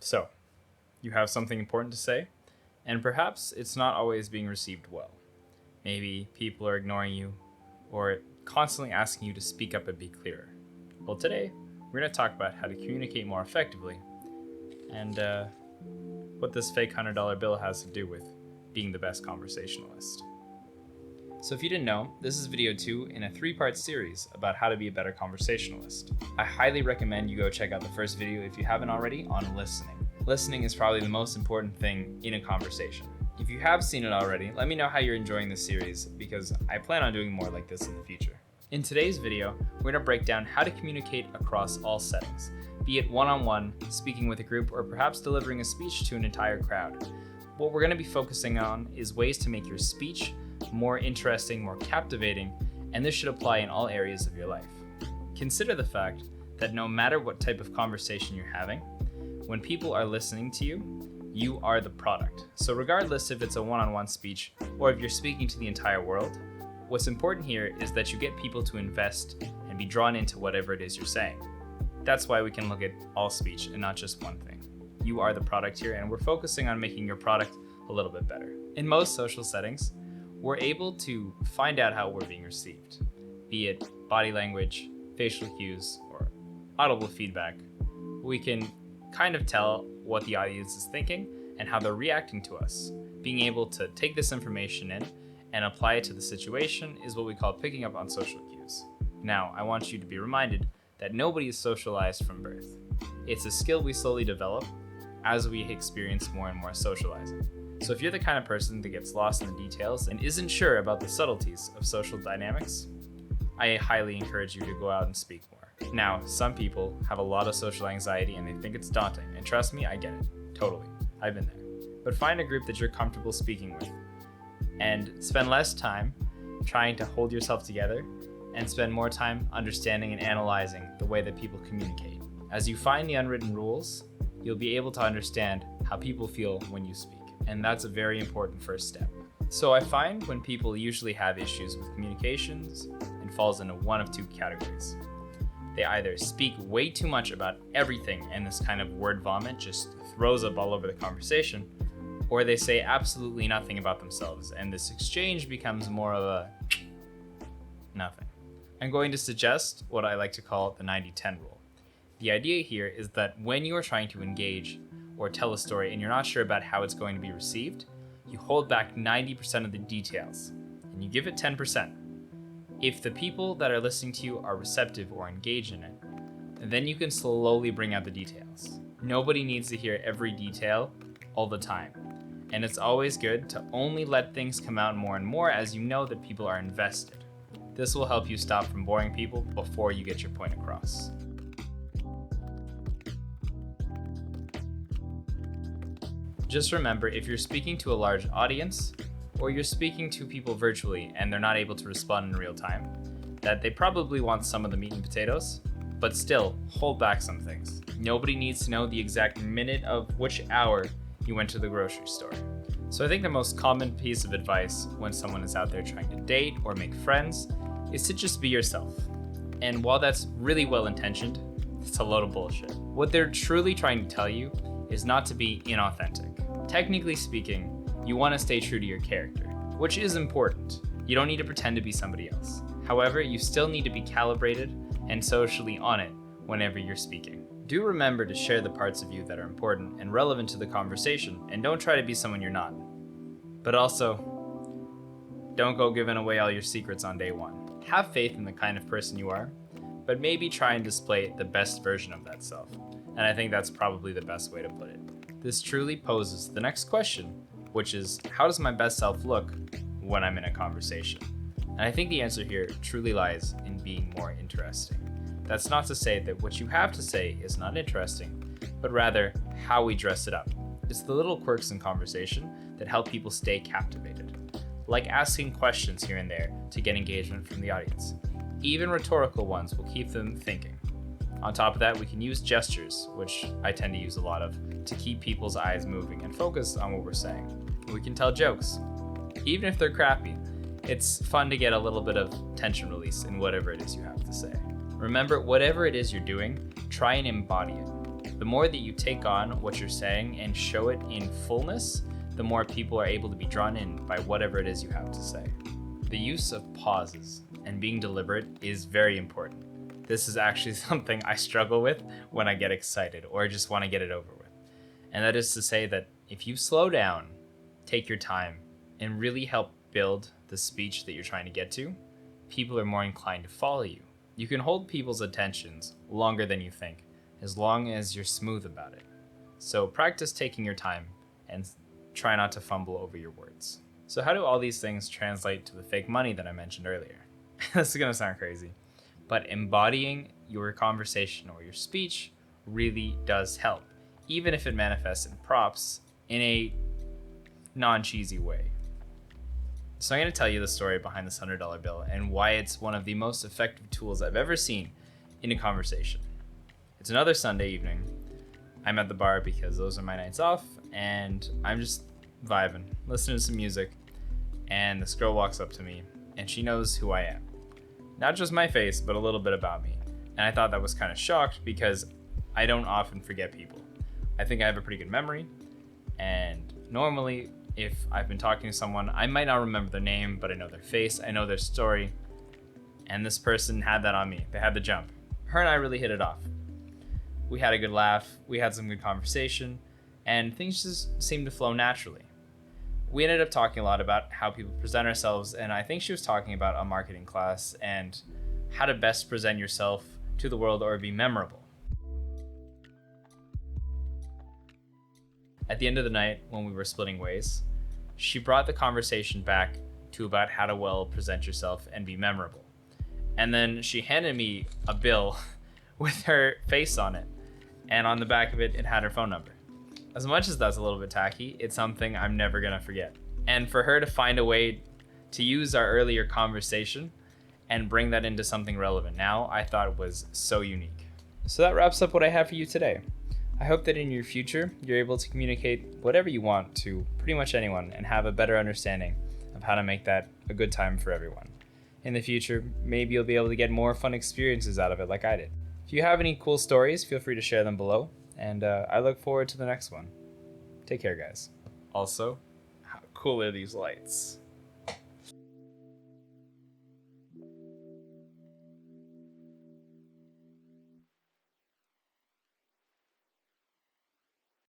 So, you have something important to say, and perhaps it's not always being received well. Maybe people are ignoring you, or constantly asking you to speak up and be clearer. Well, today, we're going to talk about how to communicate more effectively, and what this fake $100 bill has to do with being the best conversationalist. So if you didn't know, this is video 2 in a 3-part series about how to be a better conversationalist. I highly recommend you go check out the first video if you haven't already on listening. Listening is probably the most important thing in a conversation. If you have seen it already, let me know how you're enjoying this series because I plan on doing more like this in the future. In today's video, we're going to break down how to communicate across all settings, be it one-on-one, speaking with a group, or perhaps delivering a speech to an entire crowd. What we're going to be focusing on is ways to make your speech more interesting, more captivating, and this should apply in all areas of your life. Consider the fact that no matter what type of conversation you're having, when people are listening to you, you are the product. So regardless if it's a one-on-one speech or if you're speaking to the entire world, what's important here is that you get people to invest and be drawn into whatever it is you're saying. That's why we can look at all speech and not just one thing. You are the product here, and we're focusing on making your product a little bit better. In most social settings, we're able to find out how we're being received, be it body language, facial cues, or audible feedback. We can kind of tell what the audience is thinking and how they're reacting to us. Being able to take this information in and apply it to the situation is what we call picking up on social cues. Now, I want you to be reminded that nobody is socialized from birth. It's a skill we slowly develop as we experience more and more socializing. So if you're the kind of person that gets lost in the details and isn't sure about the subtleties of social dynamics, I highly encourage you to go out and speak more. Now, some people have a lot of social anxiety and they think it's daunting, and trust me, I get it. Totally. I've been there. But find a group that you're comfortable speaking with and spend less time trying to hold yourself together and spend more time understanding and analyzing the way that people communicate. As you find the unwritten rules, you'll be able to understand how people feel when you speak. And that's a very important first step. So I find when people usually have issues with communications, it falls into one of 2 categories. They either speak way too much about everything and this kind of word vomit just throws up all over the conversation, or they say absolutely nothing about themselves and this exchange becomes more of a nothing. I'm going to suggest what I like to call the 90-10 rule. The idea here is that when you are trying to engage or tell a story and you're not sure about how it's going to be received, you hold back 90% of the details and you give it 10%. If the people that are listening to you are receptive or engaged in it, then you can slowly bring out the details. Nobody needs to hear every detail all the time. And it's always good to only let things come out more and more as you know that people are invested. This will help you stop from boring people before you get your point across. Just remember, if you're speaking to a large audience, or you're speaking to people virtually and they're not able to respond in real time, that they probably want some of the meat and potatoes, but still, hold back some things. Nobody needs to know the exact minute of which hour you went to the grocery store. So I think the most common piece of advice when someone is out there trying to date or make friends is to just be yourself. And while that's really well-intentioned, it's a load of bullshit. What they're truly trying to tell you is not to be inauthentic. Technically speaking, you want to stay true to your character, which is important. You don't need to pretend to be somebody else. However, you still need to be calibrated and socially on it whenever you're speaking. Do remember to share the parts of you that are important and relevant to the conversation, and don't try to be someone you're not. But also, don't go giving away all your secrets on day 1. Have faith in the kind of person you are, but maybe try and display the best version of that self. And I think that's probably the best way to put it. This truly poses the next question, which is, how does my best self look when I'm in a conversation? And I think the answer here truly lies in being more interesting. That's not to say that what you have to say is not interesting, but rather how we dress it up. It's the little quirks in conversation that help people stay captivated, like asking questions here and there to get engagement from the audience. Even rhetorical ones will keep them thinking. On top of that, we can use gestures, which I tend to use a lot of, to keep people's eyes moving and focus on what we're saying. We can tell jokes. Even if they're crappy, it's fun to get a little bit of tension release in whatever it is you have to say. Remember, whatever it is you're doing, try and embody it. The more that you take on what you're saying and show it in fullness, the more people are able to be drawn in by whatever it is you have to say. The use of pauses and being deliberate is very important. This is actually something I struggle with when I get excited or just want to get it over with. And that is to say that if you slow down, take your time, and really help build the speech that you're trying to get to, people are more inclined to follow you. You can hold people's attentions longer than you think, as long as you're smooth about it. So practice taking your time and try not to fumble over your words. So how do all these things translate to the fake money that I mentioned earlier? This is gonna sound crazy, but embodying your conversation or your speech really does help, even if it manifests in props in a non-cheesy way. So I'm going to tell you the story behind this $100 bill and why it's one of the most effective tools I've ever seen in a conversation. It's another Sunday evening. I'm at the bar because those are my nights off, and I'm just vibing, listening to some music, and this girl walks up to me, and she knows who I am. Not just my face, but a little bit about me. And I thought that was kind of shocked because I don't often forget people. I think I have a pretty good memory, and normally if I've been talking to someone, I might not remember their name, but I know their face, I know their story, and this person had that on me. They had the jump. Her and I really hit it off. We had a good laugh, we had some good conversation, and things just seemed to flow naturally. We ended up talking a lot about how people present ourselves, and I think she was talking about a marketing class and how to best present yourself to the world or be memorable. At the end of the night, when we were splitting ways, she brought the conversation back to about how to well present yourself and be memorable. And then she handed me a bill with her face on it, and on the back of it, it had her phone number. As much as that's a little bit tacky, it's something I'm never gonna forget. And for her to find a way to use our earlier conversation and bring that into something relevant now, I thought it was so unique. So that wraps up what I have for you today. I hope that in your future, you're able to communicate whatever you want to pretty much anyone and have a better understanding of how to make that a good time for everyone. In the future, maybe you'll be able to get more fun experiences out of it like I did. If you have any cool stories, feel free to share them below, and I look forward to the next one. Take care, guys. Also, how cool are these lights?